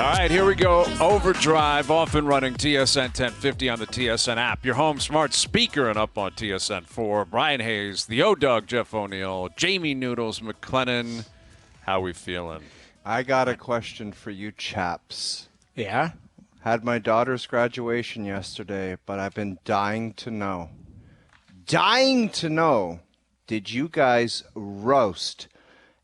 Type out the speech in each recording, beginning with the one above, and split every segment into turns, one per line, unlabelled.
All right, here we go. OverDrive, off and running. TSN 1050 on the TSN app. Your home smart speaker and up on TSN 4. Bryan Hayes, the O-Dog, Jeff O'Neill, Jamie Noodles McLennan. How we feeling?
I got a question for you chaps.
Yeah?
Had my daughter's graduation yesterday, but I've been dying to know, did you guys roast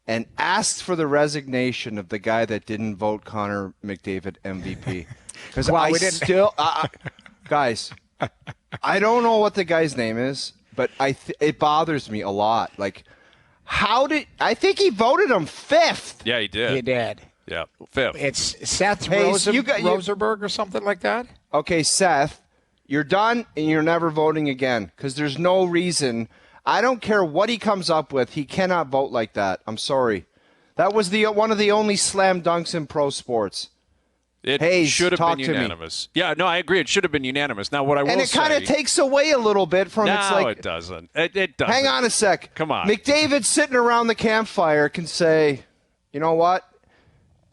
and asked for the resignation of the guy that didn't vote Connor McDavid MVP? Because
Well,
I
we didn't-
still, guys, I don't know what the guy's name is, but it bothers me a lot. Like, I think he voted him fifth.
Yeah, he did.
He did.
Yeah, fifth.
It's Seth
Hayes,
Rosenberg or something like that?
Okay, Seth, you're done and you're never voting again because there's no reason. I don't care what he comes up with. He cannot vote like that. I'm sorry. That was one of the only slam dunks in pro sports.
It
Hayes,
should have
talk
been
to me.
unanimous. Yeah, no, I agree. It should have been unanimous. Now, what I will say...
And it kind of takes away a little bit from it's
No,
like...
it doesn't. It doesn't.
Hang on a sec.
Come on.
McDavid sitting around the campfire can say, you know what?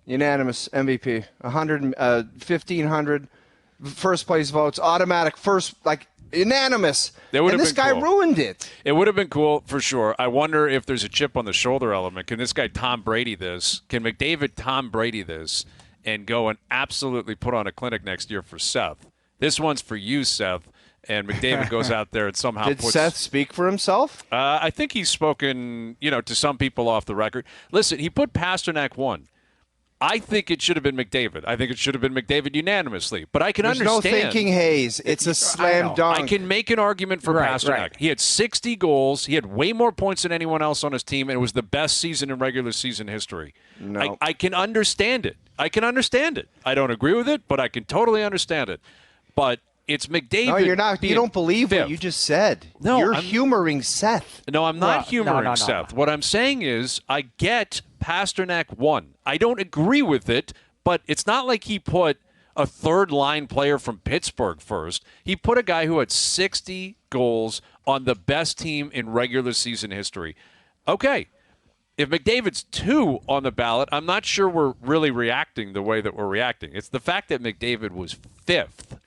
Unanimous MVP. 1,500 first place votes. Automatic first, unanimous. And this guy ruined it.
It would have been cool for sure. I wonder if there's a chip on the shoulder element. Can this guy Tom Brady this? Can McDavid Tom Brady this and go and absolutely put on a clinic next year for Seth? This one's for you, Seth. And McDavid goes out there and somehow
Did Seth speak for himself?
I think he's spoken, to some people off the record. Listen, he put Pasternak one. I think it should have been McDavid. I think it should have been McDavid unanimously. But I can understand.
There's no thinking, Hayes. It's a slam dunk.
I can make an argument for Pasternak. Right. He had 60 goals. He had way more points than anyone else on his team, and it was the best season in regular season history.
No.
I can understand it. I don't agree with it, but I can totally understand it. But it's McDavid.
No, you're not. You don't believe
fifth.
what you just said.
No,
you're humoring Seth.
No, I'm not humoring Seth. What I'm saying is I get Pasternak one. I don't agree with it, but it's not like he put a third-line player from Pittsburgh first. He put a guy who had 60 goals on the best team in regular season history. Okay, if McDavid's two on the ballot, I'm not sure we're really reacting the way that we're reacting. It's the fact that McDavid was fifth.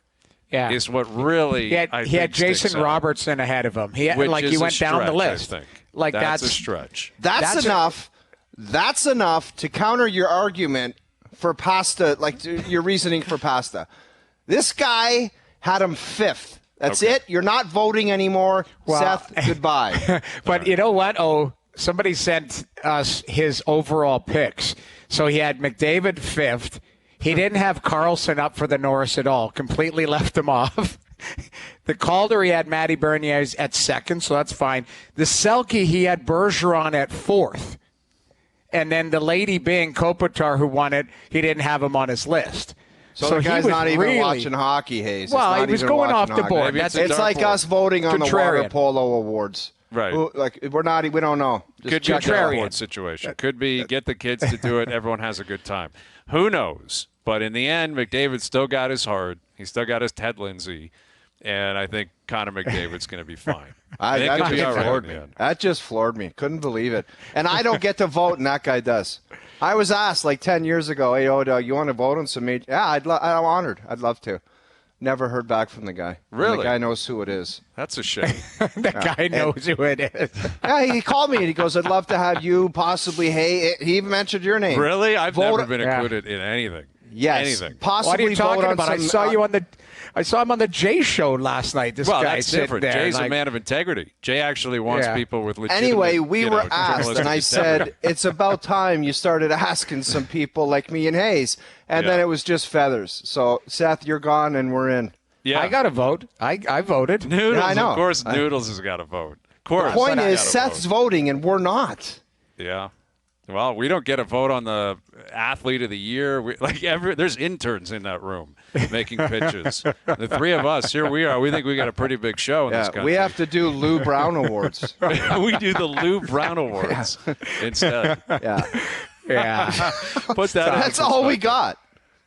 Yeah.
Is what really
he had Jason Robertson ahead of him. He went down the list.
I think.
Like
that's a stretch.
That's enough. That's enough to counter your argument for Pasta, your reasoning for Pasta. This guy had him fifth. That's it. You're not voting anymore. Seth, goodbye.
But you know what? Somebody sent us his overall picks. So he had McDavid fifth. He didn't have Carlson up for the Norris at all. Completely left him off. The Calder, he had Matty Bernier at second, so that's fine. The Selke, he had Bergeron at fourth. And then the lady being Kopitar, who won it, he didn't have him on his list.
So the guy's not even watching hockey, Hayes.
Well, he was going off the board.
It's like us voting on the water polo awards.
Right.
We don't know.
Could be a dartboard situation. Could be get the kids to do it. Everyone has a good time. Who knows? But in the end, McDavid still got his heart. He still got his Ted Lindsay. And I think Connor McDavid's going to be fine.
That just floored me. Couldn't believe it. And I don't get to vote, and that guy does. I was asked 10 years ago, hey, O-Dog, you want to vote on some major? Yeah, I'm honored. I'd love to. Never heard back from the guy.
Really?
And the guy knows who it is.
That's a shame.
Guy knows who it is.
Yeah, he called me and he goes, I'd love to have you possibly. Hey, he even mentioned your name.
Really? I've never been included in anything.
Yes.
Anything.
Possibly.
What are you talking about?
Some,
I saw him on the Jay show last night. This guy
that's different.
There
Jay's a man of integrity. Jay actually wants people with legitimate.
Anyway, we were asked, and I said, it's about time you started asking some people like me and Hayes. And then it was just feathers. So, Seth, you're gone and we're in.
Yeah. I got to vote. I voted.
Noodles,
I know.
Of course, Noodles has got to vote. Of course.
The point is, Seth's voting and we're not.
Yeah. Well, we don't get a vote on the athlete of the year. There's interns in that room making pitches. The three of us, here we are. We think we got a pretty big show in this country.
We have to do Lou Brown Awards.
We do the Lou Brown Awards instead.
Yeah.
Put that.
That's all we got.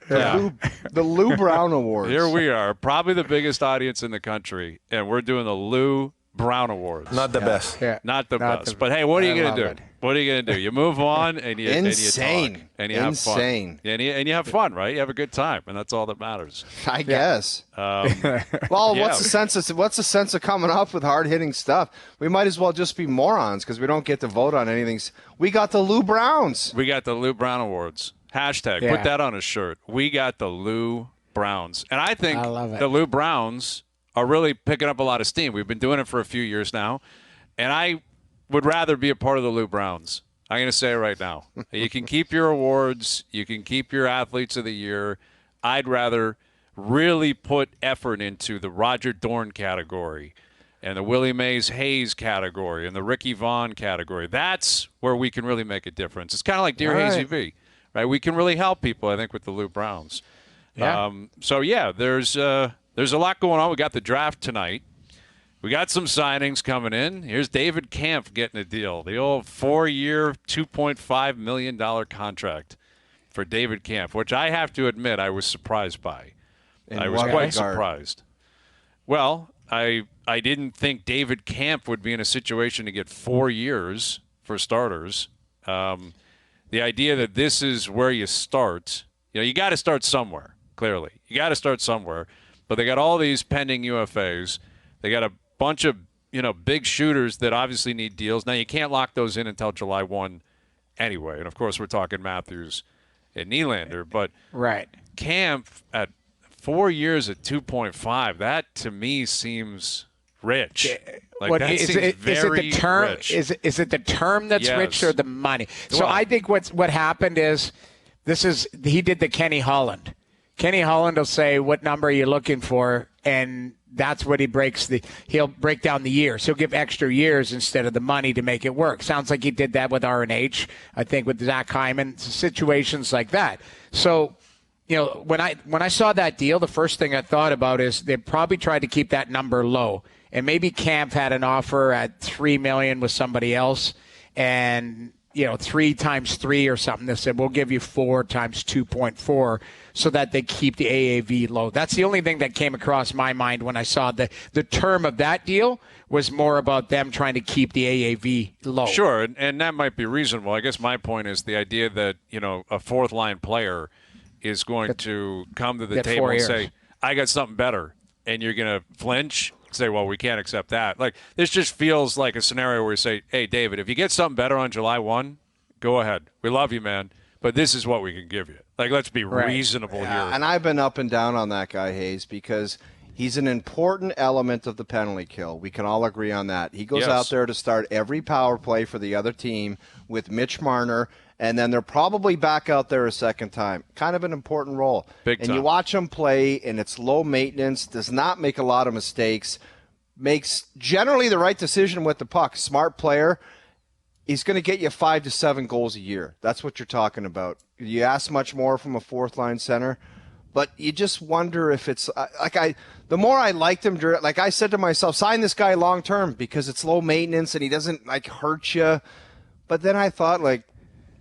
The Lou Brown Awards.
Here we are, probably the biggest audience in the country, and we're doing the Lou Brown Awards.
Not the best.
Yeah.
Not the best. But, hey, what are you going to do? What are you going to do? You move on and you
Insane.
And you talk and you have fun. And you have fun, right? You have a good time, and that's all that matters.
I guess.
Well,
What's the sense of coming up with hard-hitting stuff? We might as well just be morons because we don't get to vote on anything. We got the Lou Browns.
We got the Lou Brown Awards. Hashtag.
Yeah.
Put that on a shirt. We got the Lou Browns. And I think
love it.
the Lou Browns are really picking up a lot of steam. We've been doing it for a few years now, and I would rather be a part of the Lou Browns. I'm going to say it right now. You can keep your awards. You can keep your athletes of the year. I'd rather really put effort into the Roger Dorn category and the Willie Mays Hayes category and the Ricky Vaughn category. That's where we can really make a difference. It's kind of like Dear Hazy V, right? We can really help people, I think, with the Lou Browns.
Yeah.
There's a lot going on. We got the draft tonight. We got some signings coming in. Here's David Kampf getting a deal. The old 4-year, $2.5 million contract for David Kampf, which I have to admit I was surprised by. I was quite surprised. Well, I didn't think David Kampf would be in a situation to get 4 years for starters. The idea that this is where you start, you got to start somewhere, clearly. You got to start somewhere. But they got all these pending UFAs. They got a bunch of, big shooters that obviously need deals. Now, you can't lock those in until July 1 anyway. And, of course, we're talking Matthews and Nylander. But
right.
Kampf at 4 years at 2.5, that to me seems rich. That seems very rich.
Is it the term that's rich or the money? So
Well,
I think what happened is he did the Kenny Holland. Kenny Holland will say, what number are you looking for? And that's what he'll break down the years. He'll give extra years instead of the money to make it work. Sounds like he did that with R&H, I think with Zach Hyman, situations like that. So, when I saw that deal, the first thing I thought about is they probably tried to keep that number low. And maybe Kampf had an offer at $3 million with somebody else, and 3 times 3 or something. They said, we'll give you 4 times 2.4 so that they keep the AAV low. That's the only thing that came across my mind when I saw the term of that deal was more about them trying to keep the AAV low.
Sure, and that might be reasonable. I guess my point is the idea that, a fourth-line player is going to come to the table and say, I got something better, and you're going to flinch, say, well, we can't accept that. Like, this just feels like a scenario where you say, hey, David, if you get something better on July 1, go ahead. We love you, man, but this is what we can give you. Like, let's be reasonable here.
And I've been up and down on that guy, Hayes, because he's an important element of the penalty kill. We can all agree on that. He goes out there to start every power play for the other team with Mitch Marner, and then they're probably back out there a second time. Kind of an important role.
Big time.
And you watch him play, and it's low maintenance, does not make a lot of mistakes, makes generally the right decision with the puck. Smart player. He's going to get you 5 to 7 goals a year. That's what you're talking about. You ask much more from a fourth-line center, but you just wonder if it's the more I liked him, like I said to myself, sign this guy long-term because it's low maintenance and he doesn't hurt you. But then I thought,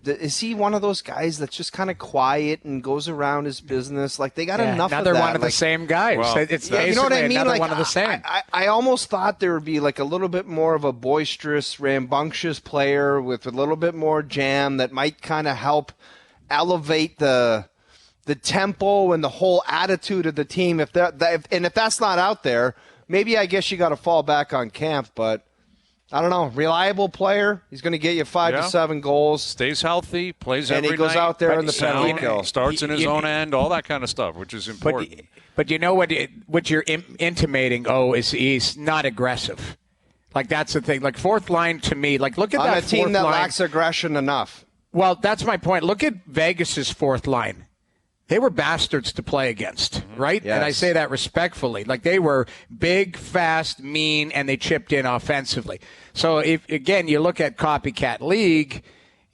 is he one of those guys that's just kind of quiet and goes around his business? Like, they got enough of that.
Another one of the same guys.
Well,
it's
you know what I mean?
Another one of the same.
I almost thought there would be a little bit more of a boisterous, rambunctious player with a little bit more jam that might kind of help elevate the tempo and the whole attitude of the team. If that's not out there, maybe I guess you got to fall back on Kampf, but I don't know. Reliable player. He's going to get you 5 to 7 goals.
Stays healthy, plays every night.
And he goes out there in the penalty kill.
Starts in his own end, all that kind of stuff, which is important.
But you know what you're intimating, is he's not aggressive. Like, that's the thing. Like, fourth line to me, look at
on
that
a team that
line.
lacks aggression enough.
Well, that's my point. Look at Vegas's fourth line. They were bastards to play against, right?
Yes.
And I say that respectfully. Like, they were big, fast, mean, and they chipped in offensively. So, if again, you look at copycat league,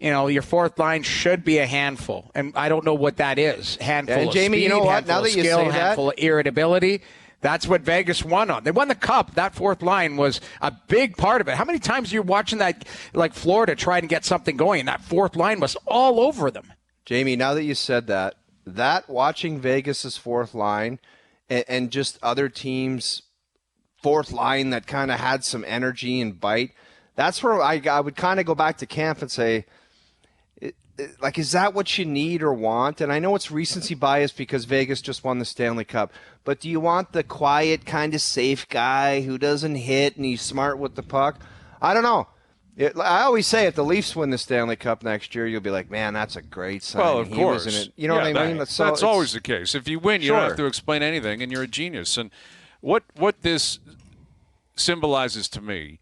your fourth line should be a handful. And I don't know what that is. Handful of
Jamie,
speed,
you know what?
handful
Now
of
that you
skill,
say that,
handful of irritability. That's what Vegas won on. They won the cup. That fourth line was a big part of it. How many times are you watching that, Florida try and get something going, and that fourth line was all over them?
Jamie, now that you said that watching Vegas's fourth line and just other teams' fourth line that kind of had some energy and bite, That's where I would kind of go back to Kampf and say, like, is that what you need or want? And I know it's recency bias because Vegas just won the Stanley Cup. But do you want the quiet, kind of safe guy who doesn't hit and he's smart with the puck? I don't know. I always say if the Leafs win the Stanley Cup next year, you'll be like, man, that's a great sign.
Well, of course.
You know what I mean?
That's always the case. If you win, you don't have to explain anything, and you're a genius. And what this symbolizes to me,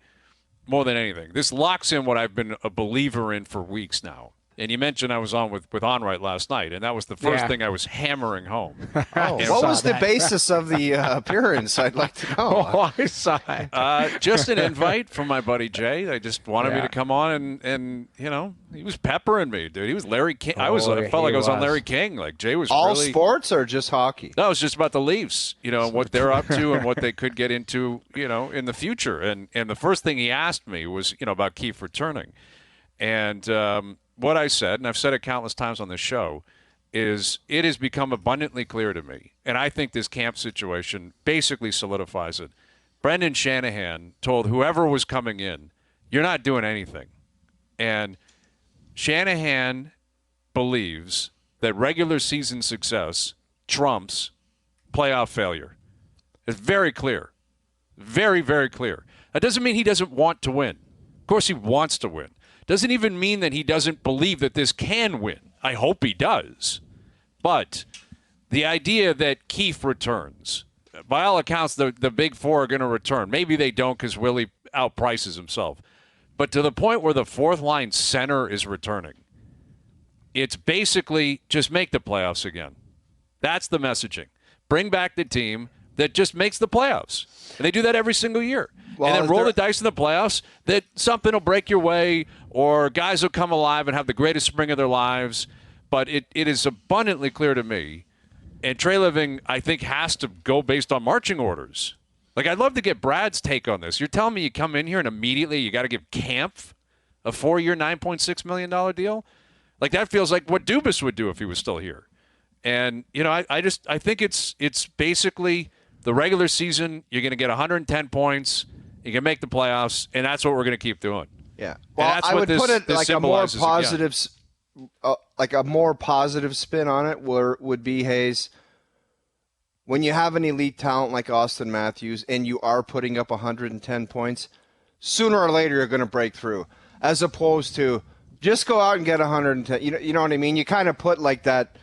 more than anything, this locks in what I've been a believer in for weeks now. And you mentioned I was on with Onright last night, and that was the first thing I was hammering home.
What was the basis of the appearance? I'd like to know.
Oh, I saw it.
Just an invite from my buddy Jay. They just wanted me to come on, and you know, he was peppering me, dude. He was Larry King. I felt like I was on Larry King. Like Jay was
all
really,
sports or just hockey?
No, it was just about the Leafs, you know, and what they're up to and what they could get into, you know, in the future. And the first thing he asked me was, you know, about Keefe returning, and what I said, and I've said it countless times on this show, is it has become abundantly clear to me, and I think this Kampf situation basically solidifies it. Brendan Shanahan told whoever was coming in, you're not doing anything. And Shanahan believes that regular season success trumps playoff failure. It's very clear. Very, very clear. That doesn't mean he doesn't want to win. Of course he wants to win. Doesn't even mean that he doesn't believe that this can win. I hope he does. But the idea that Keefe returns, by all accounts, the big four are going to return. Maybe they don't because Willie outprices himself. But to the point where the fourth line center is returning, it's basically just make the playoffs again. That's the messaging. Bring back the team that just makes the playoffs. And they do that every single year. Well, and then roll the dice in the playoffs that something will break your way or guys will come alive and have the greatest spring of their lives. But it is abundantly clear to me, and Trey Living, I think, has to go based on marching orders. Like, I'd love to get Brad's take on this. You're telling me you come in here and immediately you got to give Kampf a 4-year, $9.6 million deal? Like, that feels like what Dubas would do if he was still here. And, you know, I think it's basically the regular season, you're going to get 110 points. You can make the playoffs, and that's what we're going to keep doing.
Yeah. Well, I would put it like a more positive, spin on it. Would be, Hayes, when you have an elite talent like Austin Matthews, and you are putting up 110 points, sooner or later you're going to break through. As opposed to just go out and get 110. You know what I mean? You kind of put like that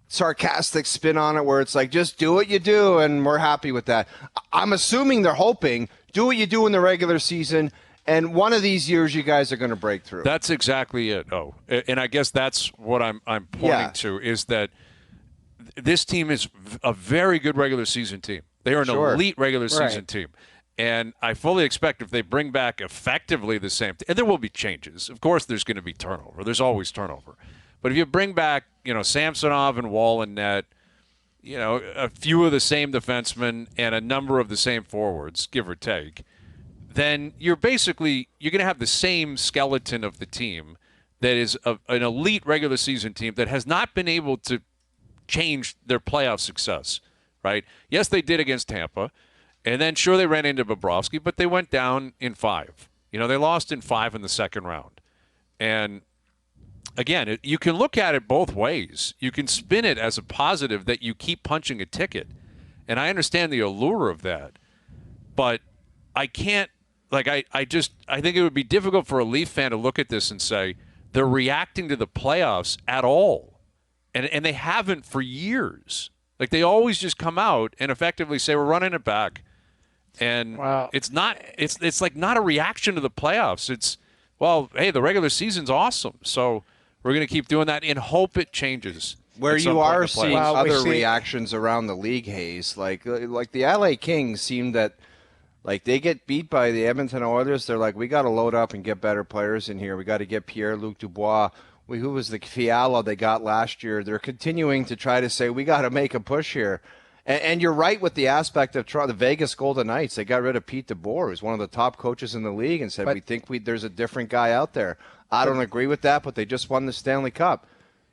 sarcastic spin on it, where it's like just do what you do, and we're happy with that. I'm assuming they're hoping. Do what you do in the regular season, and one of these years you guys are going to break through.
That's exactly it. Oh, and I guess that's what I'm pointing to, is that this team is a very good regular season team. They are an elite regular season team. And I fully expect if they bring back effectively the same and there will be changes. Of course there's going to be turnover. There's always turnover. But if you bring back, you know, Samsonov and Wall and net, you know, a few of the same defensemen and a number of the same forwards, give or take, then you're going to have the same skeleton of the team that is an elite regular season team that has not been able to change their playoff success, right? Yes, they did against Tampa, and then sure they ran into Bobrovsky, but they went down in 5. You know, they lost in 5 in the second round. And again, you can look at it both ways. You can spin it as a positive that you keep punching a ticket. And I understand the allure of that. But I can't, like, I think it would be difficult for a Leaf fan to look at this and say they're reacting to the playoffs at all. And they haven't for years. Like, they always just come out and effectively say, we're running it back. And it's like not a reaction to the playoffs. It's, well, hey, the regular season's awesome. So we're going to keep doing that and hope it changes.
Where you are seeing other reactions around the league, Hayes, like the LA Kings seem that, like, they get beat by the Edmonton Oilers. They're like, we got to load up and get better players in here. We got to get Pierre-Luc Dubois. Who was the Fiala they got last year? They're continuing to try to say, we got to make a push here. And you're right with the aspect of the Vegas Golden Knights. They got rid of Pete DeBoer, who's one of the top coaches in the league, and said, we think there's a different guy out there. I don't agree with that, but they just won the Stanley Cup.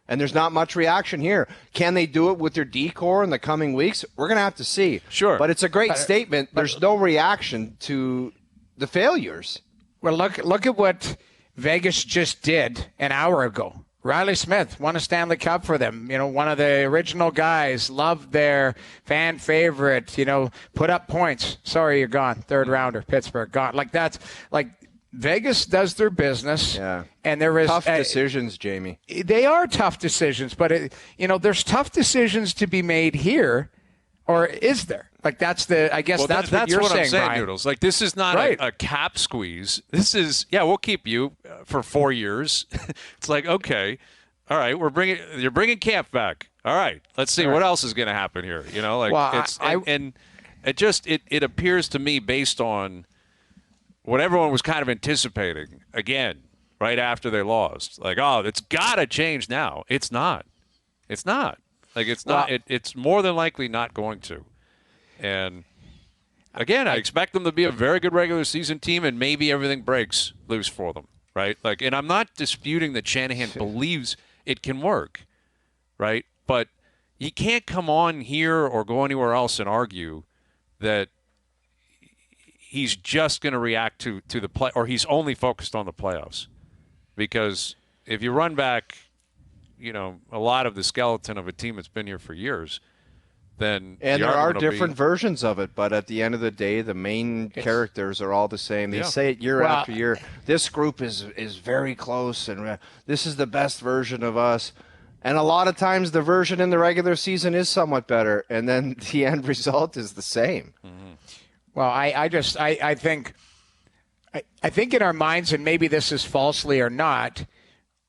And there's not much reaction here. Can they do it with their D-core in the coming weeks? We're going to have to see.
Sure.
But it's a great statement. There's no reaction to the failures.
Well, look at what Vegas just did an hour ago. Riley Smith won a Stanley Cup for them. One of the original guys, loved their fan favorite, put up points. Sorry, you're gone. Third rounder, Pittsburgh, gone. Vegas does their business.
Yeah.
And there is
tough decisions, Jamie.
They are tough decisions, but there's tough decisions to be made here, or is there? That's what you're saying,
I'm saying,
Brian.
Noodles. This is not a cap squeeze. This is, we'll keep you for 4 years. It's okay, all right, you're bringing Kampf back. All right, let's see what else is going to happen here. It appears to me, based on what everyone was kind of anticipating, again, right after they lost, it's got to change now. It's not. It's not. It's more than likely not going to. And again, I expect them to be a very good regular season team, and maybe everything breaks loose for them, right? And I'm not disputing that Shanahan believes it can work, right? But you can't come on here or go anywhere else and argue that he's just going to react to the play, or he's only focused on the playoffs. Because if you run back, a lot of the skeleton of a team that's been here for years, then
and there are different versions of it, but at the end of the day, the main characters are all the same. They say it year after year. This group is very close, and this is the best version of us. And a lot of times, the version in the regular season is somewhat better, and then the end result is the same.
Mm-hmm. Well, I think in our minds, and maybe this is falsely or not,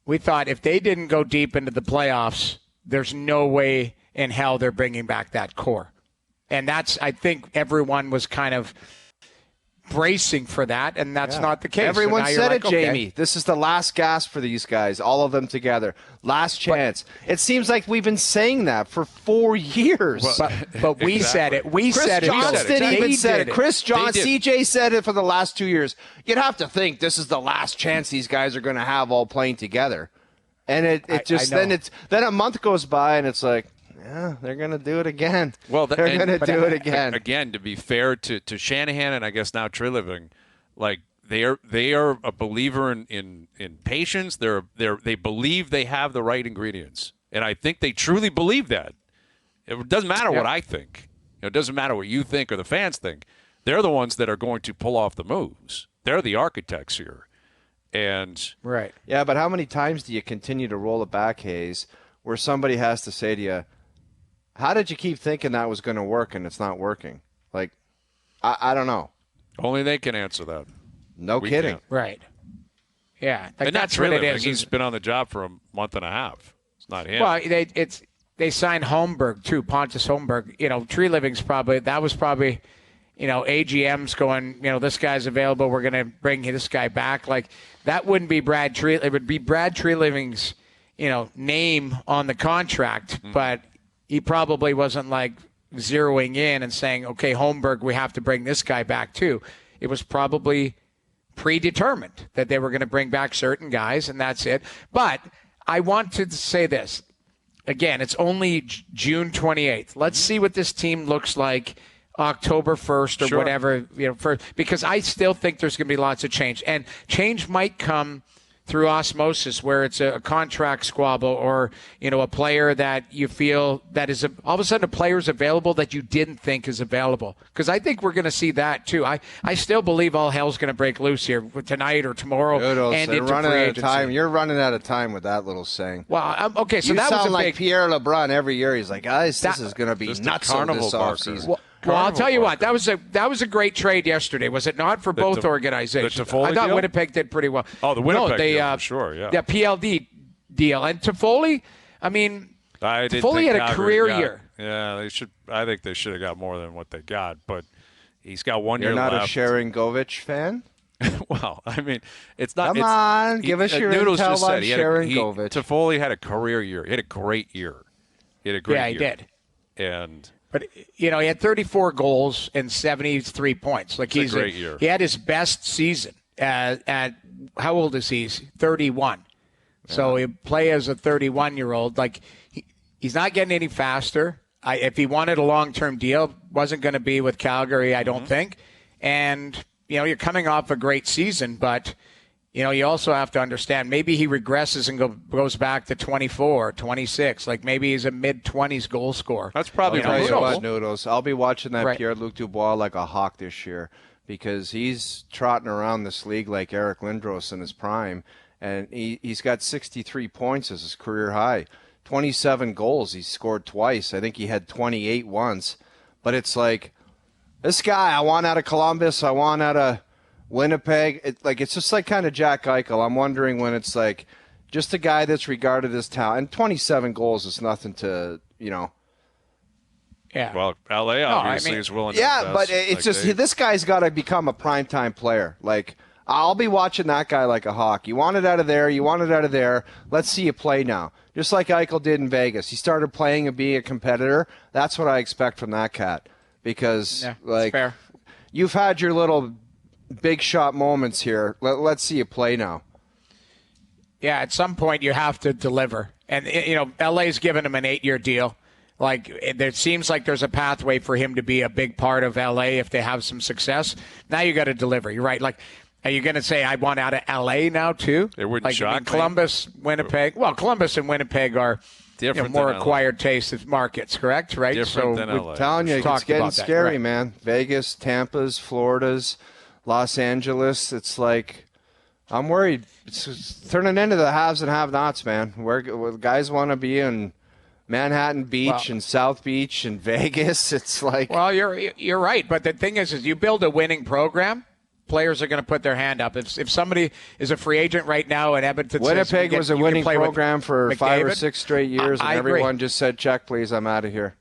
we thought if they didn't go deep into the playoffs, there's no way in hell they're bringing back that core. And I think everyone was kind of bracing for that, and that's not the case.
Everyone said it, Jamie. This is the last gasp for these guys, all of them together. Last chance. It seems like we've been saying that for 4 years.
But we said it.
Chris Johnston even said it. Chris Johnston, CJ said it for the last 2 years. You'd have to think this is the last chance these guys are going to have all playing together. And then a month goes by, and it's like, yeah, they're going to do it again.
Well,
they're going to do it again.
Again, to be fair to Shanahan and I guess now Treliving, they are a believer in patience. They believe they have the right ingredients, and I think they truly believe that. It doesn't matter what I think. It doesn't matter what you think or the fans think. They're the ones that are going to pull off the moves. They're the architects here, and
right.
Yeah, but how many times do you continue to roll it back, Hayes, where somebody has to say to you, how did you keep thinking that was going to work and it's not working? I don't know.
Only they can answer that.
No kidding.
Can't.
Right. Yeah.
And
that's
really
what it is.
He's been on the job for a month and a half. It's not him.
Well, they signed Holmberg, too, Pontus Holmberg. Treliving's that was probably, AGM's going, this guy's available. We're going to bring this guy back. That wouldn't be Brad Treliving. It would be Brad Treliving's, name on the contract, but he probably wasn't zeroing in and saying, okay, Holmberg, we have to bring this guy back too. It was probably predetermined that they were going to bring back certain guys, and that's it. But I want to say this. Again, it's only June 28th. Let's see what this team looks like October 1st or whatever, because I still think there's going to be lots of change. And change might come through osmosis, where it's a contract squabble or, a player that you feel that is all of a sudden a player is available that you didn't think is available. Because I think we're going to see that too. I still believe all hell's going to break loose here tonight or tomorrow. And into free agency.
You're running out of time with that little saying.
Well, okay, so
you
that
sound
was a
like
big
Pierre LeBrun every year. He's like, guys, this is going to be nuts on this offseason.
Well, I'll tell you what, that was a great trade yesterday, was it not, for both organizations?
The Toffoli
I thought
deal?
Winnipeg did pretty well.
Oh, the Winnipeg deal, sure, yeah.
The PLD deal. And Toffoli, Toffoli had a career year.
Yeah, they should. I think they should have got more than what they got, but he's got 1 year left.
You're not a Sharon Govich fan?
Well, it's not.
Come on, give us your intel on Sharon Govich.
Toffoli had a career year. He had a great year.
Yeah, he did. But, he had 34 goals and 73 points.
He's a great year.
He had his best season at how old is he? 31. Yeah. So he play as a 31-year-old. He's not getting any faster. If he wanted a long-term deal, wasn't going to be with Calgary, I don't think. And, you're coming off a great season, but you also have to understand maybe he regresses and goes back to 24, 26. Like maybe he's a mid-20s goal scorer.
That's probably
what, Noodles. I'll be watching that
Right.
Pierre-Luc Dubois like a hawk this year because he's trotting around this league like Eric Lindros in his prime, and he's got 63 points as his career high. 27 goals. He's scored twice. I think he had 28 once. But it's like, this guy I want out of Columbus, I want out of Winnipeg. It's just like kind of Jack Eichel. I'm wondering when it's like just a guy that's regarded as talent. And 27 goals is nothing to,
Yeah.
Well, LA obviously is willing to
Yeah,
invest.
but it's just this guy's got to become a primetime player. Like, I'll be watching that guy like a hawk. You want it out of there. You want it out of there. Let's see you play now. Just like Eichel did in Vegas. He started playing and being a competitor. That's what I expect from that cat. Because,
fair.
you've had your little big shot moments here. Let's see you play now.
Yeah, at some point you have to deliver. And, LA's given him an 8-year deal. Like, it seems like there's a pathway for him to be a big part of LA if they have some success. Now you got to deliver. You're right. Like, are you going to say I want out of LA now too?
It wouldn't shock me.
Columbus, Winnipeg. Well, Columbus and Winnipeg are
different
more
than
acquired taste of markets, correct? Right.
Different than LA.
I'm telling you, it's
talked
getting
about that,
scary,
right.
man. Vegas, Tampa's, Florida's, Los Angeles. It's like, I'm worried. It's turning into the haves and have-nots, man. Where guys want to be in Manhattan Beach and South Beach and Vegas. It's like,
well, you're right. But the thing is you build a winning program. Players are going to put their hand up. If somebody is a free agent right now and Edmonton
Winnipeg was a winning program for
McDavid,
5 or 6 straight years, and
I
everyone
agree.
just said, check, please, I'm out of here.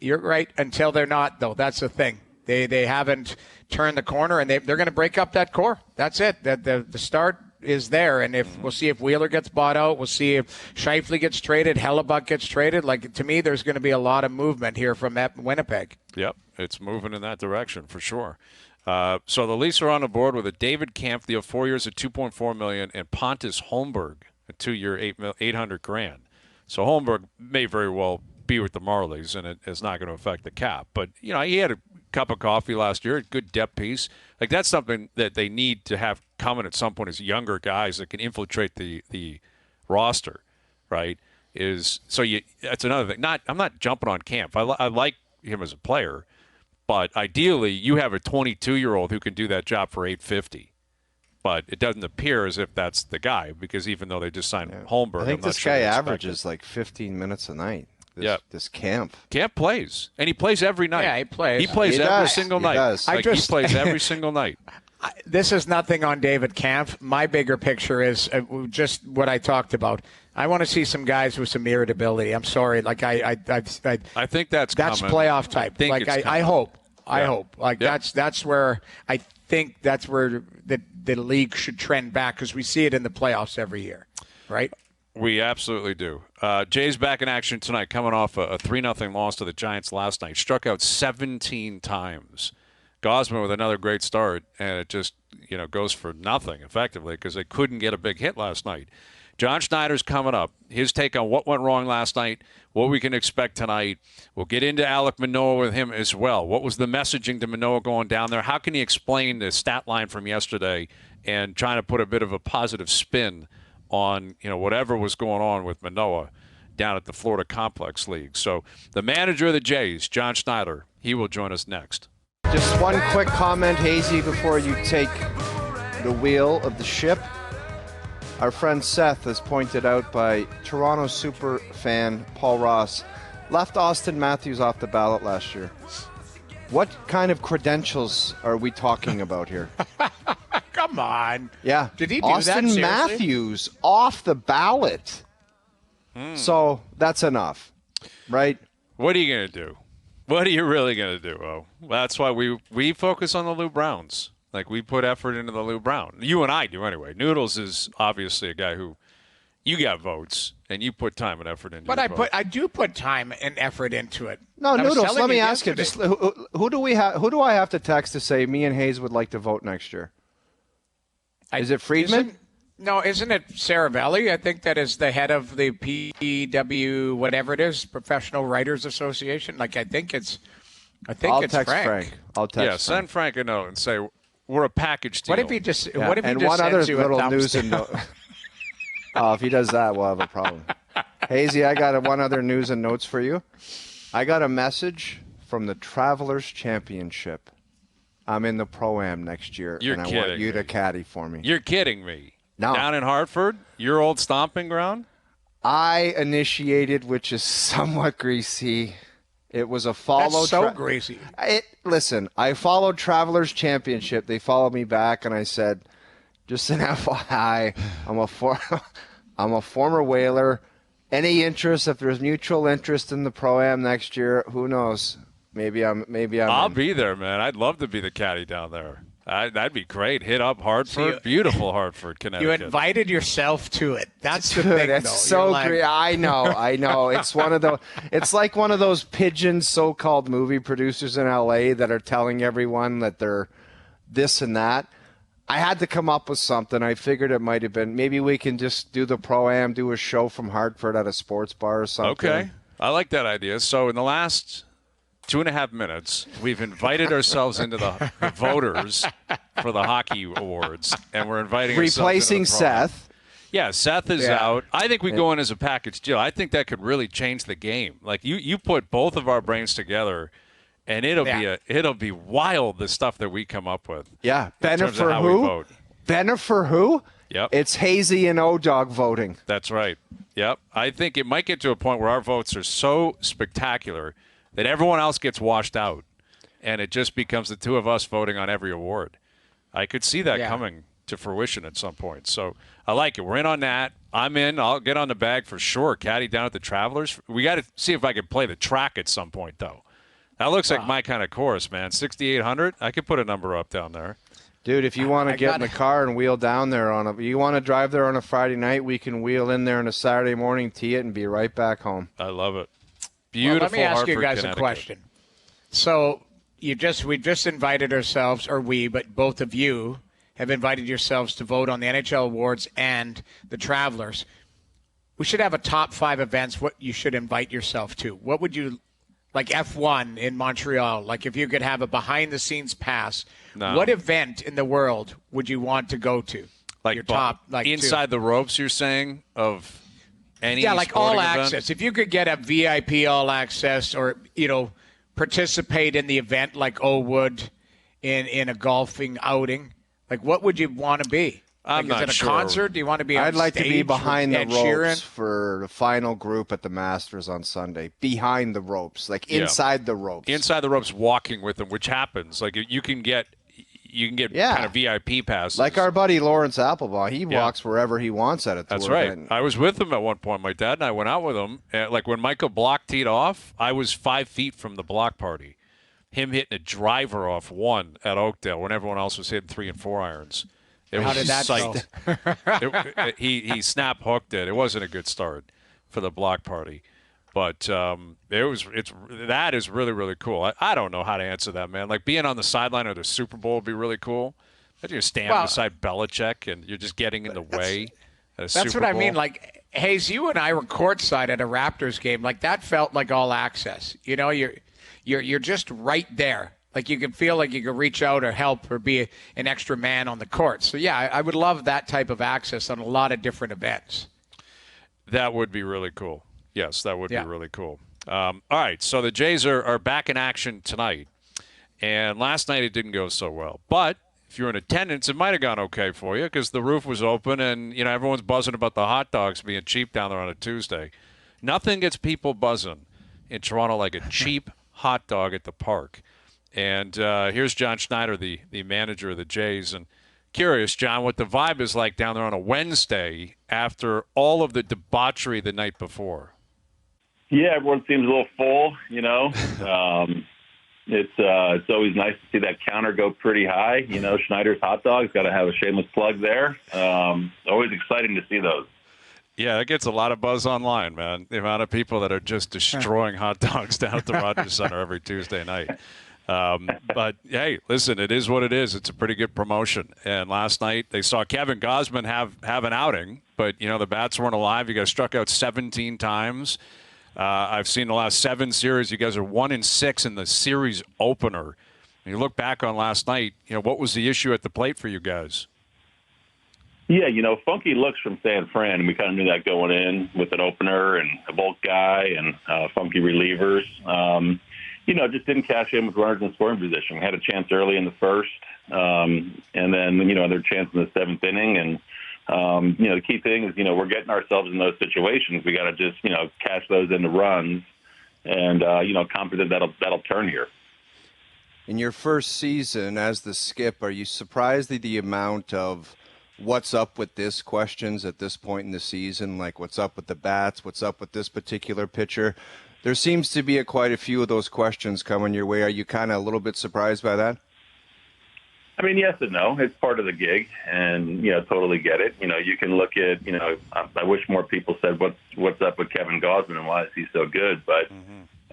You're right, until they're not, though. That's the thing. They haven't turned the corner, and they're going to break up that core. That's it. The start is there, and we'll see if Wheeler gets bought out. We'll see if Scheifele gets traded, Hellebuck gets traded. Like, to me, there's going to be a lot of movement here from Winnipeg.
Yep, it's moving in that direction for sure. So the Leafs are on the board with a David Kampf deal, 4 years at $2.4 million, and Pontus Holmberg, a 2-year, $800,000. So Holmberg may very well be with the Marlies, and it's not going to affect the cap. But he had a cup of coffee last year, a good depth piece. Like, that's something that they need to have coming at some point, is younger guys that can infiltrate the roster, right? That's another thing. I'm not jumping on Kampf. I like him as a player. But ideally, you have a 22-year-old who can do that job for $850. But it doesn't appear as if that's the guy, because even though they just signed Holmberg,
I think
I'm not
this
sure
guy
they expect
averages
it.
like 15 minutes a night. This Kampf.
Kampf plays, and he plays every night.
Yeah, he plays.
He plays
He
every
does.
single
He
night.
does.
Like, he plays every single night.
This is nothing on David Kampf. My bigger picture is just what I talked about. I want to see some guys with some irritability. I'm sorry. Like, I
think that's coming.
playoff type. I hope. I hope. That's where I think that's where the league should trend back, because we see it in the playoffs every year, right?
We absolutely do. Jay's back in action tonight, coming off a 3-0 loss to the Giants last night. Struck out 17 times. Gausman with another great start, and it just goes for nothing effectively because they couldn't get a big hit last night. John Schneider's coming up. His take on what went wrong last night, what we can expect tonight. We'll get into Alek Manoah with him as well. What was the messaging to Manoah going down there? How can he explain the stat line from yesterday and trying to put a bit of a positive spin on whatever was going on with Manoah down at the Florida Complex League? So the manager of the Jays, John Schneider, he will join us next.
Just one quick comment, Hazy, before you take the wheel of the ship. Our friend Seth, as pointed out by Toronto super fan Paul Ross, left Austin Matthews off the ballot last year. What kind of credentials are we talking about here?
Come on.
Yeah.
Did he do
Austin
that, seriously?
Matthews off the ballot. So that's enough, right?
What are you going to do? What are you really going to do? Oh, that's why we focus on the Lou Browns. Like, we put effort into the Lou Brown. You and I do anyway. Noodles is obviously a guy who you got votes and you put time and effort into.
But
your
I do put time and effort into it.
No, Noodles, let me ask you,
yesterday.
who do I have to text to say me and Hayes would like to vote next year? Is it Friedman?
Isn't it Saravelli? I think that is the head of the PW, whatever it is, Professional Writers Association. Like, I think it's
I'll text
Frank.
I'll text
Send Frank a note and say, we're a package deal.
What if he just? What if he
and
just
one other
sends you
little
a thumbs
news and
down?
if he does that, we'll have a problem. Hazy, I got one other news and notes for you. I got a message from the Travelers Championship. I'm in the Pro-Am next year,
You're
and I
kidding
want you
me.
to caddy for me.
You're kidding me.
No.
Down in Hartford, your old stomping ground?
I initiated, which is somewhat greasy. It was a follow.
That's so greasy.
Listen, I followed Travelers Championship. They followed me back, and I said, just an FYI, I'm a former Whaler. Any interest, if there's mutual interest in the Pro-Am next year, who knows? Maybe I'm
I'll
in.
be there, man. I'd love to be the caddy down there. That'd be great. Hit up Hartford.
So
beautiful Hartford,
You
Connecticut.
invited yourself to it. That's the thing,
It's
though.
so
You're like,
great. I know. It's one of the. It's like one of those pigeon so-called movie producers in LA that are telling everyone that they're this and that. I had to come up with something. I figured it might have been maybe we can just do the Pro-Am, do a show from Hartford at a sports bar or something.
Okay. I like that idea. So in the last 2.5 minutes, we've invited ourselves into the voters for the hockey awards, and we're inviting
Replacing
ourselves into the Pro-Am.
Seth.
Yeah, Seth is out. I think we go in as a package deal. I think that could really change the game. Like you put both of our brains together, and it'll be wild the stuff that we come up with.
Yeah.
In terms of
Bennifer
how we
who?
vote.
Bennifer who?
Yep.
It's Hazy and O-Dog voting.
That's right. Yep. I think it might get to a point where our votes are so spectacular that everyone else gets washed out, and it just becomes the two of us voting on every award. I could see that coming to fruition at some point. So I like it. We're in on that. I'm in. I'll get on the bag for sure. Caddy down at the Travelers. We got to see if I can play the track at some point, though. That looks like my kind of course, man. 6,800. I could put a number up down there.
Dude, if you want to get in the car and wheel down there you want to drive there on a Friday night, we can wheel in there on a Saturday morning, tee it, and be right back home.
I love it. Beautiful.
Well, let me ask
Hartford,
you guys a question. So we just invited ourselves, but both of you have invited yourselves to vote on the NHL awards and the Travelers. We should have a top 5 events. What you should invite yourself to. What would you like? F1 in Montreal. Like if you could have a behind-the-scenes pass.
No.
What event in the world would you want to go to?
Like
your top,
inside the ropes. You're saying of any
like all
sporting event?
access. If you could get a VIP all access, or participate in the event like O would in a golfing outing, like what would you want to be?
I'm not
is it a
sure.
concert? Do you want to be on
I'd like to be
stage
behind
with
the
Ed
ropes
Sheeran?
for the final group at the Masters on Sunday. Behind the ropes, like inside the ropes.
Inside the ropes, walking with them, which happens. Like you can get kind of VIP passes.
Like our buddy Lawrence Applebaugh, he walks wherever he wants at a tour
That's right.
event.
I was with him at one point. My dad and I went out with him. And like when Michael Block teed off, I was 5 feet from the block party. Him hitting a driver off one at Oakdale when everyone else was hitting 3 and 4 irons.
How did that
go? He snap hooked it. It wasn't a good start for the block party, but that is really, really cool. I don't know how to answer that, man. Like being on the sideline of the Super Bowl would be really cool. Imagine you're standing beside Belichick and you're just getting in the way at a Super Bowl.
That's what I mean. Like Hayes, you and I were courtside at a Raptors game. Like that felt like all access. You're just right there. Like you can feel like you can reach out or help or be an extra man on the court. So, yeah, I would love that type of access on a lot of different events.
That would be really cool. Yes, that would be really cool. All right, so the Jays are back in action tonight. And last night it didn't go so well. But if you're in attendance, it might have gone okay for you because the roof was open and, everyone's buzzing about the hot dogs being cheap down there on a Tuesday. Nothing gets people buzzing in Toronto like a cheap hot dog at the park. And here's John Schneider, the manager of the Jays. And curious, John, what the vibe is like down there on a Wednesday after all of the debauchery the night before.
Yeah, everyone seems a little full, It's always nice to see that counter go pretty high. Schneider's Hot Dogs, got to have a shameless plug there. Always exciting to see those.
Yeah, it gets a lot of buzz online, man. The amount of people that are just destroying hot dogs down at the Rogers Center every Tuesday night. But, hey, listen, it is what it is. It's a pretty good promotion. And last night they saw Kevin Gausman have an outing, but, the bats weren't alive. You guys struck out 17 times. I've seen the last 7 series. You guys are 1-6 in the series opener You look back on last night, what was the issue at the plate for you guys?
Yeah, funky looks from San Fran, and we kind of knew that going in with an opener and a bulk guy and funky relievers. Just didn't cash in with runners in scoring position. We had a chance early in the first, and then, another chance in the seventh inning. And, the key thing is, we're getting ourselves in those situations. We got to just, cash those into runs and, confident that'll turn here.
In your first season as the skip, are you surprised at the amount of what's up with this questions at this point in the season? Like, what's up with the bats? What's up with this particular pitcher? There seems to be quite a few of those questions coming your way. Are you kind of a little bit surprised by that?
I mean, yes and no. It's part of the gig, and, totally get it. You can look at, I wish more people said what's up with Kevin Gausman and why is he so good. But,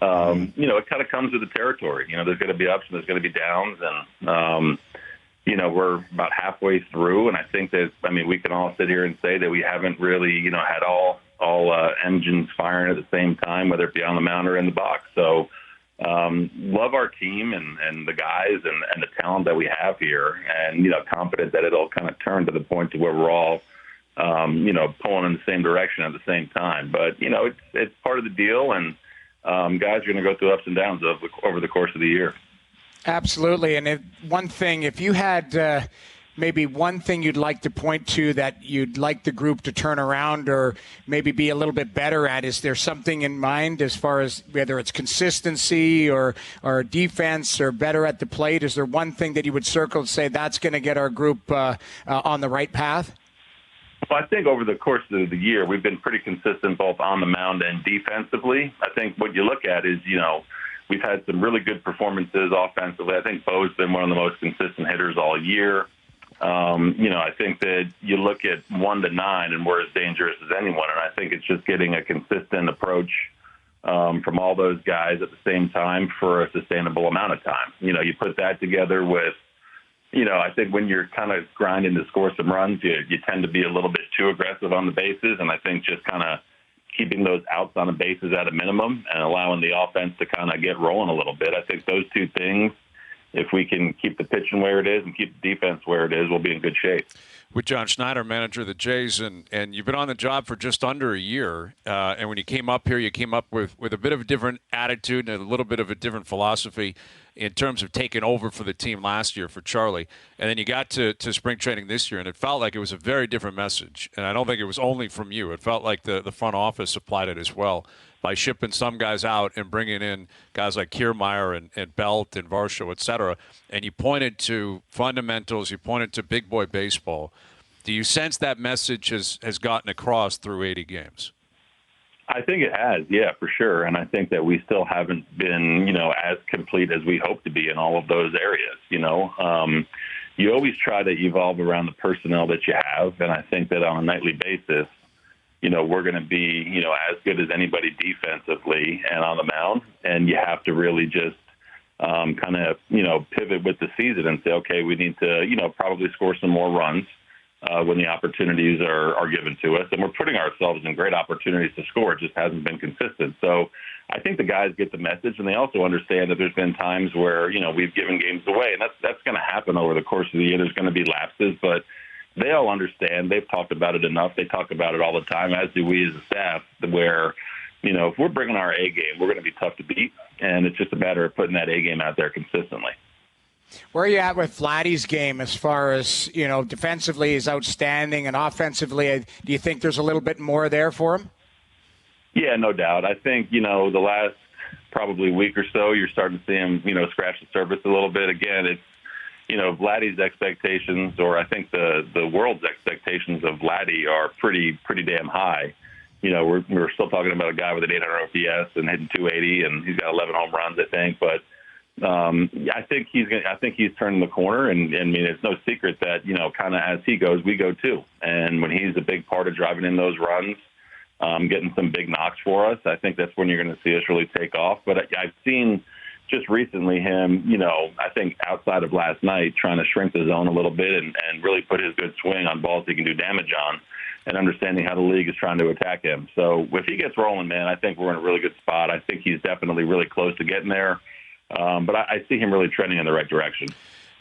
it kind of comes with the territory. There's going to be ups and there's going to be downs. And, we're about halfway through. And I think that, we can all sit here and say that we haven't really, had all engines firing at the same time, whether it be on the mound or in the box. So, love our team and the guys and the talent that we have here, and confident that it'll kind of turn to the point to where we're all pulling in the same direction at the same time. But it's part of the deal, and guys are going to go through ups and downs over the course of the year.
Absolutely. And if you had maybe one thing you'd like to point to that you'd like the group to turn around or maybe be a little bit better at, is there something in mind as far as whether it's consistency or defense or better at the plate? Is there one thing that you would circle and say that's going to get our group on the right path?
Well, I think over the course of the year, we've been pretty consistent both on the mound and defensively. I think what you look at is, we've had some really good performances offensively. I think Bo's been one of the most consistent hitters all year. I think that you look at 1 to 9 and we're as dangerous as anyone. And I think it's just getting a consistent approach from all those guys at the same time for a sustainable amount of time. You put that together with, I think when you're kind of grinding to score some runs, you tend to be a little bit too aggressive on the bases. And I think just kind of keeping those outs on the bases at a minimum and allowing the offense to kind of get rolling a little bit. I think those two things, if we can keep the pitching where it is and keep the defense where it is, we'll be in good shape.
With John Schneider, manager of the Jays, and you've been on the job for just under a year. And when you came up here, you came up with a bit of a different attitude and a little bit of a different philosophy in terms of taking over for the team last year for Charlie. And then you got to spring training this year, and it felt like it was a very different message. And I don't think it was only from you. It felt like the front office applied it as well by shipping some guys out and bringing in guys like Kiermaier and Belt and Varsho, et cetera. And you pointed to fundamentals. You pointed to big boy baseball. Do you sense that message has gotten across through 80 games?
I think it has, yeah, for sure. And I think that we still haven't been, as complete as we hope to be in all of those areas. You always try to evolve around the personnel that you have. And I think that on a nightly basis, we're going to be, as good as anybody defensively and on the mound. And you have to really just kind of, pivot with the season and say, okay, we need to, probably score some more runs when the opportunities are given to us. And we're putting ourselves in great opportunities to score. It just hasn't been consistent. So I think the guys get the message, and they also understand that there's been times where, we've given games away. And that's going to happen over the course of the year. There's going to be lapses, but they all understand. They've talked about it enough. They talk about it all the time, as do we as a staff, where, if we're bringing our A game, we're going to be tough to beat. And it's just a matter of putting that A game out there consistently.
Where are you at with Vladdy's game as far as, defensively he's outstanding, and offensively, do you think there's a little bit more there for him? Yeah,
no doubt. I think, the last probably week or so, you're starting to see him, scratch the surface a little bit. Again, it's, Vladdy's expectations, or I think the world's expectations of Vladdy are pretty damn high. We're still talking about a guy with an 800 OPS and hitting 280, and he's got 11 home runs, I think. But I think he's turning the corner, and it's no secret that kind of as he goes, we go too. And when he's a big part of driving in those runs, getting some big knocks for us, I think that's when you're going to see us really take off. But I've seen just recently him, I think outside of last night, trying to shrink the zone a little bit and really put his good swing on balls he can do damage on, and understanding how the league is trying to attack him. So if he gets rolling, man, I think we're in a really good spot. I think he's definitely really close to getting there. But I see him really trending in the right direction.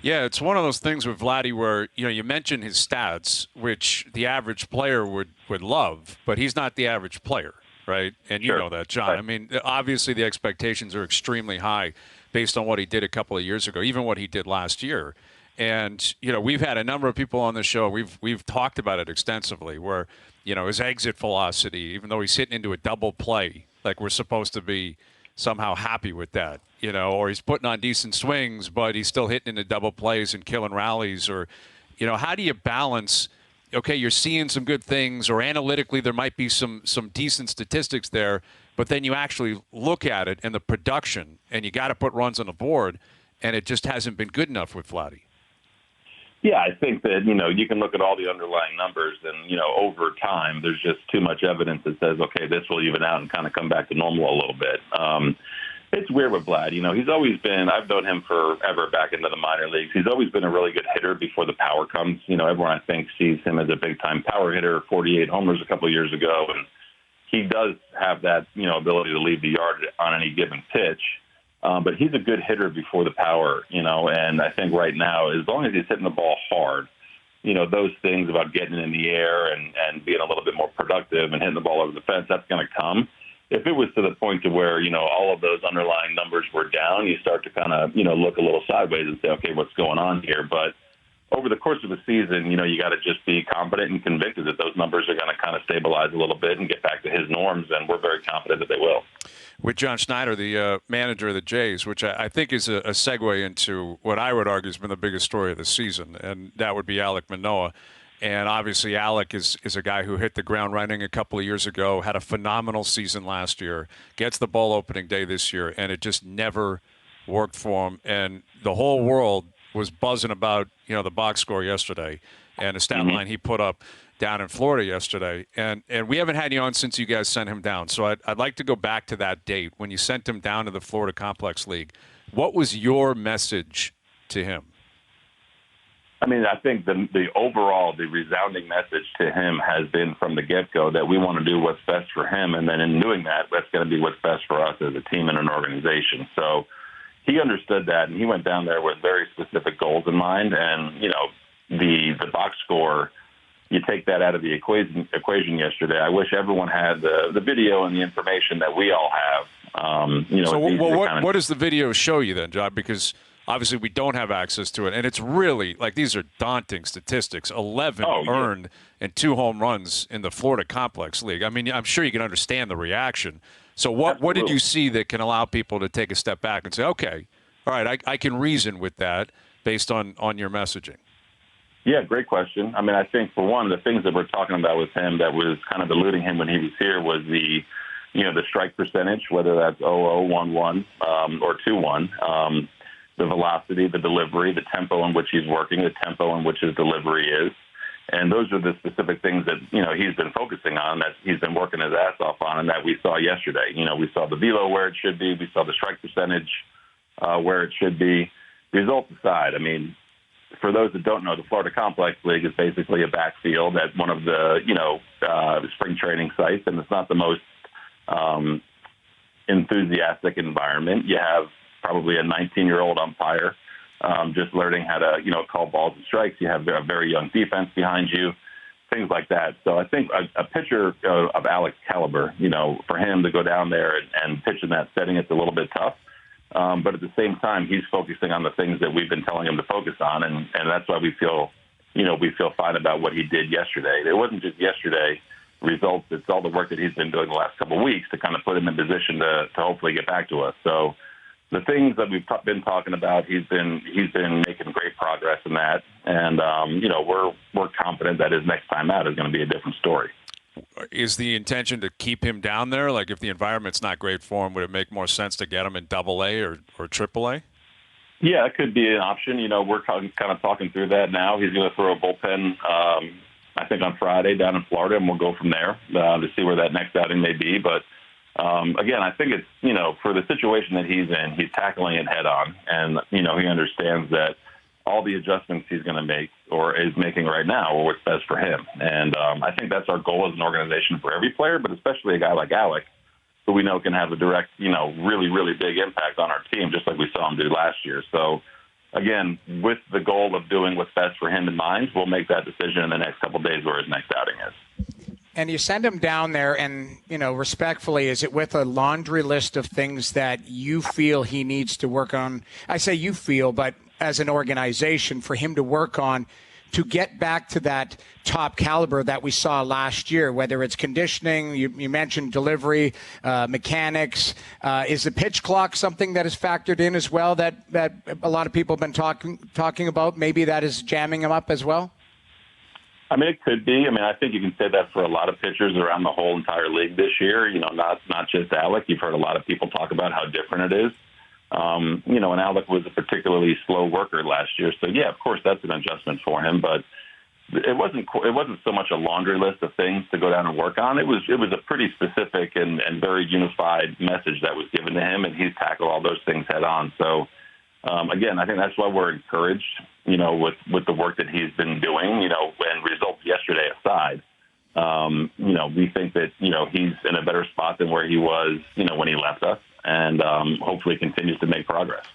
Yeah, it's one of those things with Vladdy where, you mentioned his stats, which the average player would love, but he's not the average player, right? And
Sure.
you know that, John.
Right.
I mean, obviously the expectations are extremely high based on what he did a couple of years ago, even what he did last year. And, we've had a number of people on the show. We've talked about it extensively where, his exit velocity, even though he's hitting into a double play, like we're supposed to be somehow happy with that, or he's putting on decent swings, but he's still hitting into double plays and killing rallies. Or, how do you balance, okay, you're seeing some good things, or analytically there might be some decent statistics there, but then you actually look at it and the production, and you got to put runs on the board, and it just hasn't been good enough with Vladdy.
Yeah, I think that, you can look at all the underlying numbers and, over time, there's just too much evidence that says, okay, this will even out and kind of come back to normal a little bit. It's weird with Vlad. He's always been, I've known him forever back into the minor leagues. He's always been a really good hitter before the power comes. Everyone, I think, sees him as a big-time power hitter, 48 homers a couple of years ago. And he does have that, ability to leave the yard on any given pitch. But he's a good hitter before the power, and I think right now, as long as he's hitting the ball hard, those things about getting in the air and being a little bit more productive and hitting the ball over the fence, that's going to come. If it was to the point to where, all of those underlying numbers were down, you start to kind of, look a little sideways and say, okay, what's going on here? But over the course of the season, you got to just be confident and convicted that those numbers are going to kind of stabilize a little bit and get back to his norms, and we're very confident that they will.
With John Schneider, the manager of the Jays, which I think is a segue into what I would argue has been the biggest story of the season, and that would be Alek Manoah. And obviously Alek is a guy who hit the ground running a couple of years ago, had a phenomenal season last year, gets the ball opening day this year, and it just never worked for him. And the whole world was buzzing about, the box score yesterday and the stat line he put up down in Florida yesterday. And we haven't had you on since you guys sent him down. So I'd like to go back to that date when you sent him down to the Florida Complex League. What was your message to him?
I mean, I think the resounding message to him has been from the get-go that we want to do what's best for him. And then in doing that, that's going to be what's best for us as a team and an organization. So he understood that, and he went down there with very specific goals in mind. And, the box score, you take that out of the equation yesterday. I wish everyone had the video and the information that we all have.
So what does the video show you then, John? Because obviously we don't have access to it, and it's really, these are daunting statistics. 11 earned and 2 home runs in the Florida Complex League. I mean, I'm sure you can understand the reaction. So what did you see that can allow people to take a step back and say, okay, all right, I can reason with that based on your messaging?
Yeah, great question. I mean, I think for one, the things that we're talking about with him that was kind of eluding him when he was here was the strike percentage, whether that's 0-0, 1-1, or 2-1, the velocity, the delivery, the tempo in which he's working, the tempo in which his delivery is. And those are the specific things that, he's been focusing on, that he's been working his ass off on, and that we saw yesterday. We saw the velo where it should be. We saw the strike percentage where it should be. Results aside, I mean, for those that don't know, the Florida Complex League is basically a backfield at one of the, spring training sites, and it's not the most enthusiastic environment. You have probably a 19-year-old umpire just learning how to, call balls and strikes. You have a very young defense behind you, things like that. So I think a pitcher of Alek's caliber, for him to go down there and pitch in that setting, it's a little bit tough. But at the same time, he's focusing on the things that we've been telling him to focus on, and that's why we feel fine about what he did yesterday. It wasn't just yesterday results; it's all the work that he's been doing the last couple of weeks to kind of put him in position to hopefully get back to us. So the things that we've been talking about, he's been making great progress in that, and we're confident that his next time out is going to be a different story.
Is the intention to keep him down there? Like, if the environment's not great for him, would it make more sense to get him in AA or AAA?
Yeah, it could be an option. We're kind of talking through that now. He's going to throw a bullpen, I think, on Friday down in Florida, and we'll go from there to see where that next outing may be. But, again, I think it's, for the situation that he's in, he's tackling it head on. And, he understands that all the adjustments he's going to make or is making right now are what's best for him. And I think that's our goal as an organization for every player, but especially a guy like Alek, who we know can have a direct, really, really big impact on our team, just like we saw him do last year. So, again, with the goal of doing what's best for him in mind, we'll make that decision in the next couple of days where his next outing is.
And you send him down there and, respectfully, is it with a laundry list of things that you feel he needs to work on? I say you feel, but as an organization, for him to work on to get back to that top caliber that we saw last year, whether it's conditioning, you mentioned delivery, mechanics. Is the pitch clock something that is factored in as well that a lot of people have been talking about? Maybe that is jamming him up as well?
I mean, it could be. I mean, I think you can say that for a lot of pitchers around the whole entire league this year, not just Alek. You've heard a lot of people talk about how different it is. And Alek was a particularly slow worker last year. So, yeah, of course, that's an adjustment for him. But it wasn't so much a laundry list of things to go down and work on. It was a pretty specific and very unified message that was given to him, and he's tackled all those things head on. So, again, I think that's why we're encouraged, with the work that he's been doing, and results yesterday aside. We think that, he's in a better spot than where he was, when he left us. And hopefully continues to make progress.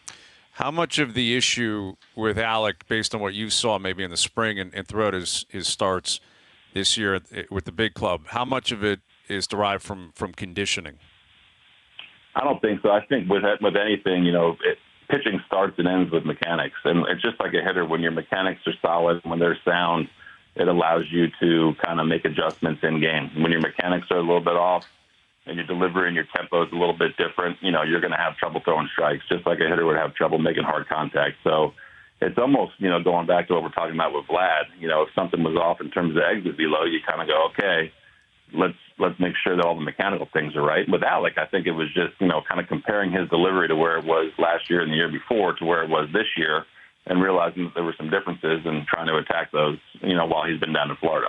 How much of the issue with Alek, based on what you saw maybe in the spring and throughout his starts this year with the big club, how much of it is derived from conditioning?
I don't think so. I think with anything, pitching starts and ends with mechanics. And it's just like a hitter. When your mechanics are solid, when they're sound, it allows you to kind of make adjustments in game. When your mechanics are a little bit off, and your delivery and your tempo is a little bit different, you're going to have trouble throwing strikes, just like a hitter would have trouble making hard contact. So it's almost, going back to what we're talking about with Vlad, if something was off in terms of exit velo, you kind of go, okay, let's make sure that all the mechanical things are right. With Alek, I think it was just, kind of comparing his delivery to where it was last year and the year before to where it was this year, and realizing that there were some differences and trying to attack those, while he's been down in Florida.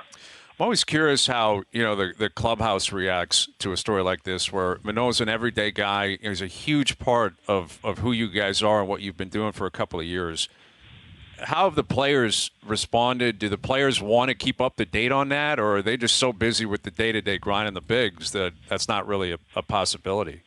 I'm always curious how, the clubhouse reacts to a story like this where Manoah's an everyday guy. He's a huge part of who you guys are and what you've been doing for a couple of years. How have the players responded? Do the players want to keep up to date on that, or are they just so busy with the day-to-day grind and the bigs that that's not really a possibility?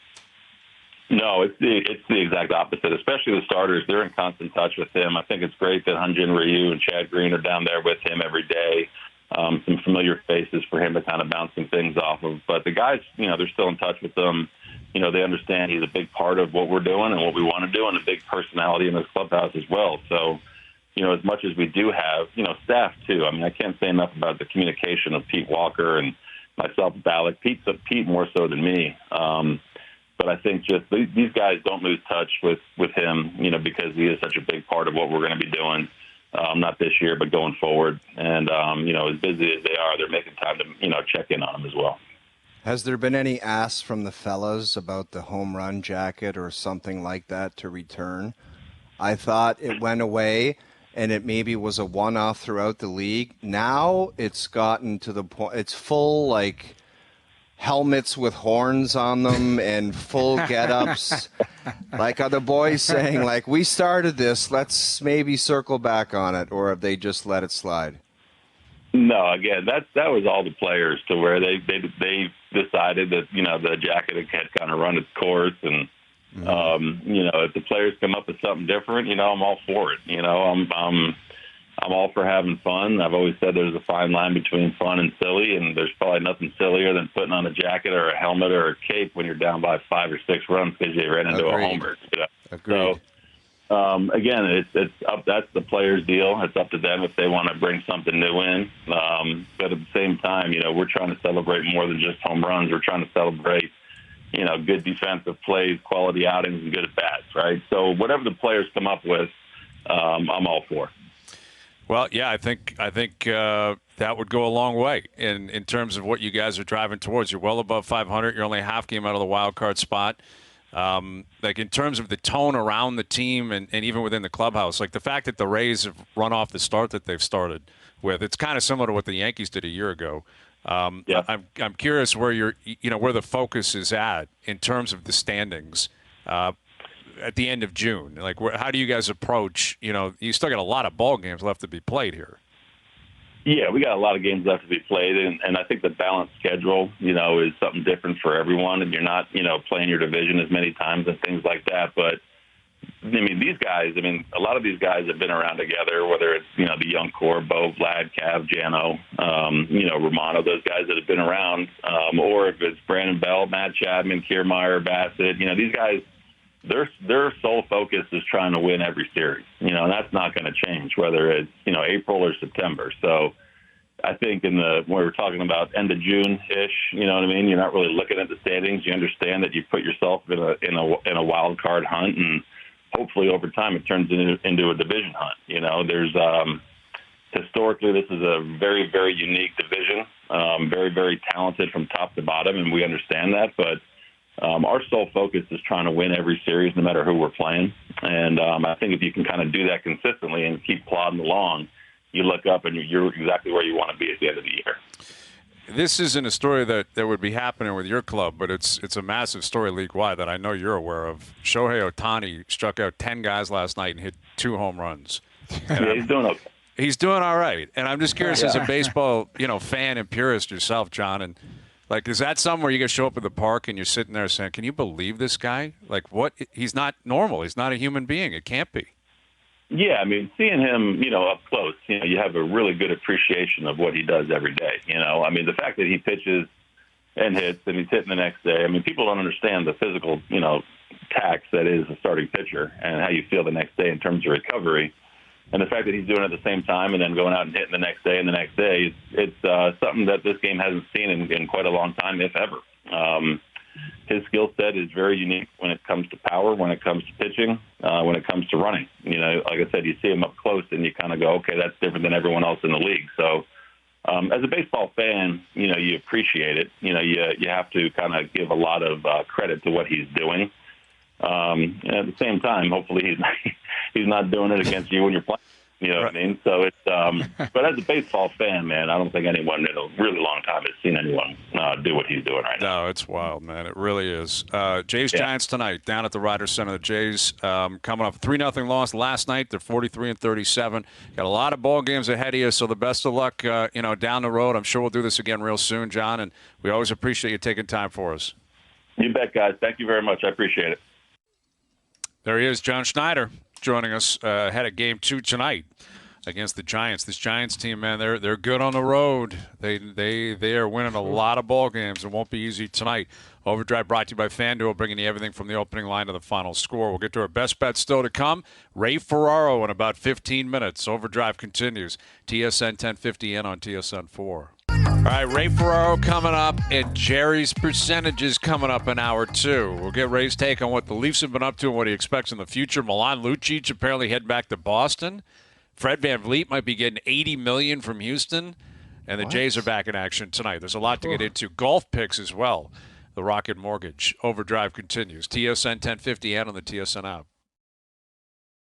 No, it's the exact opposite, especially the starters. They're in constant touch with him. I think it's great that Hyun-Jin Ryu and Chad Green are down there with him every day. Some familiar faces for him to kind of bounce some things off of. But the guys, they're still in touch with them. They understand he's a big part of what we're doing and what we want to do, and a big personality in this clubhouse as well. So, as much as we do have, staff too. I mean, I can't say enough about the communication of Pete Walker and myself with Alek. Pete more so than me. But I think just these guys don't lose touch with him, because he is such a big part of what we're going to be doing. Not this year, but going forward. And, as busy as they are, they're making time to, check in on them as well.
Has there been any asks from the fellas about the home run jacket or something like that to return? I thought it went away and it maybe was a one-off throughout the league. Now it's gotten to the point, it's full, helmets with horns on them and full get-ups. Are the boys saying, we started this, let's maybe circle back on it, or have they just let it slide?
No, again, that was all the players to where they decided that, the jacket had kind of run its course. And, if the players come up with something different, I'm all for it. I'm all for having fun. I've always said there's a fine line between fun and silly, and there's probably nothing sillier than putting on a jacket or a helmet or a cape when you're down by 5 or 6 runs because you ran into a homer.
Agreed.
So, again, that's the players' deal. It's up to them if they want to bring something new in. But at the same time, we're trying to celebrate more than just home runs. We're trying to celebrate, good defensive plays, quality outings, and good at-bats, right? So whatever the players come up with, I'm all for.
Well, yeah, I think that would go a long way in terms of what you guys are driving towards. You're well above 500. You're only a half game out of the wild card spot. In terms of the tone around the team and even within the clubhouse, the fact that the Rays have run off the start that they've started with, it's kind of similar to what the Yankees did a year ago.
Yeah.
I'm curious where where the focus is at in terms of the standings. At the end of June, how do you guys approach? You still got a lot of ball games left to be played here.
Yeah, we got a lot of games left to be played, and I think the balanced schedule, is something different for everyone, and you're not, playing your division as many times and things like that. But, these guys, a lot of these guys have been around together, whether it's, the young core, Bo, Vlad, Cav, Jano, Romano, those guys that have been around, or if it's Brandon Bell, Matt Chapman, Kiermaier, Bassett, these guys, their sole focus is trying to win every series, and that's not going to change whether it's, April or September. So I think when we're talking about end of June-ish, you're not really looking at the standings. You understand that you put yourself in a wild card hunt, and hopefully over time it turns into a division hunt. There's historically, this is a very, very unique division, very, very talented from top to bottom, and we understand that, but our sole focus is trying to win every series, no matter who we're playing. And I think if you can kind of do that consistently and keep plodding along, you look up and you're exactly where you want to be at the end of the year.
This isn't a story that would be happening with your club, but it's a massive story league-wide that I know you're aware of. Shohei Ohtani struck out 10 guys last night and hit 2 home runs.
Yeah, he's doing okay.
He's doing all right. And I'm just curious, as a baseball fan and purist yourself, John, and is that something where you can show up at the park and you're sitting there saying, can you believe this guy? What? He's not normal. He's not a human being. It can't be.
Yeah, seeing him, up close, you have a really good appreciation of what he does every day. The fact that he pitches and hits and he's hitting the next day, people don't understand the physical, tax that is a starting pitcher and how you feel the next day in terms of recovery. And the fact that he's doing it at the same time and then going out and hitting the next day and the next day, it's something that this game hasn't seen in quite a long time, if ever. His skill set is very unique when it comes to power, when it comes to pitching, when it comes to running. Like I said, you see him up close and you kind of go, okay, that's different than everyone else in the league. So as a baseball fan, you appreciate it. You have to kind of give a lot of credit to what he's doing. And at the same time, hopefully he's not doing it against you when you're playing. You know what I mean? So it's, but as a baseball fan, man, I don't think anyone in a really long time has seen anyone do what he's doing right now.
No, it's wild, man. It really is. Giants tonight down at the Ryder Center. The Jays coming off a 3-0 loss last night. They're 43-37. Got a lot of ball games ahead of you, so the best of luck, down the road. I'm sure we'll do this again real soon, John, and we always appreciate you taking time for us.
You bet, guys. Thank you very much. I appreciate it.
There he is, John Schneider, joining us ahead of Game 2 tonight against the Giants. This Giants team, man, they're good on the road. They are winning a lot of ball games. It won't be easy tonight. OverDrive brought to you by FanDuel, bringing you everything from the opening line to the final score. We'll get to our best bets still to come. Ray Ferraro in about 15 minutes. OverDrive continues. TSN 1050N on TSN 4. All right, Ray Ferraro coming up, and Jerry's percentages coming up in hour 2. We'll get Ray's take on what the Leafs have been up to and what he expects in the future. Milan Lucic apparently heading back to Boston. Fred VanVleet might be getting $80 million from Houston, and the Jays are back in action tonight. There's a lot to get into. Golf picks as well. The Rocket Mortgage. OverDrive continues. TSN 1050 and on the TSN app.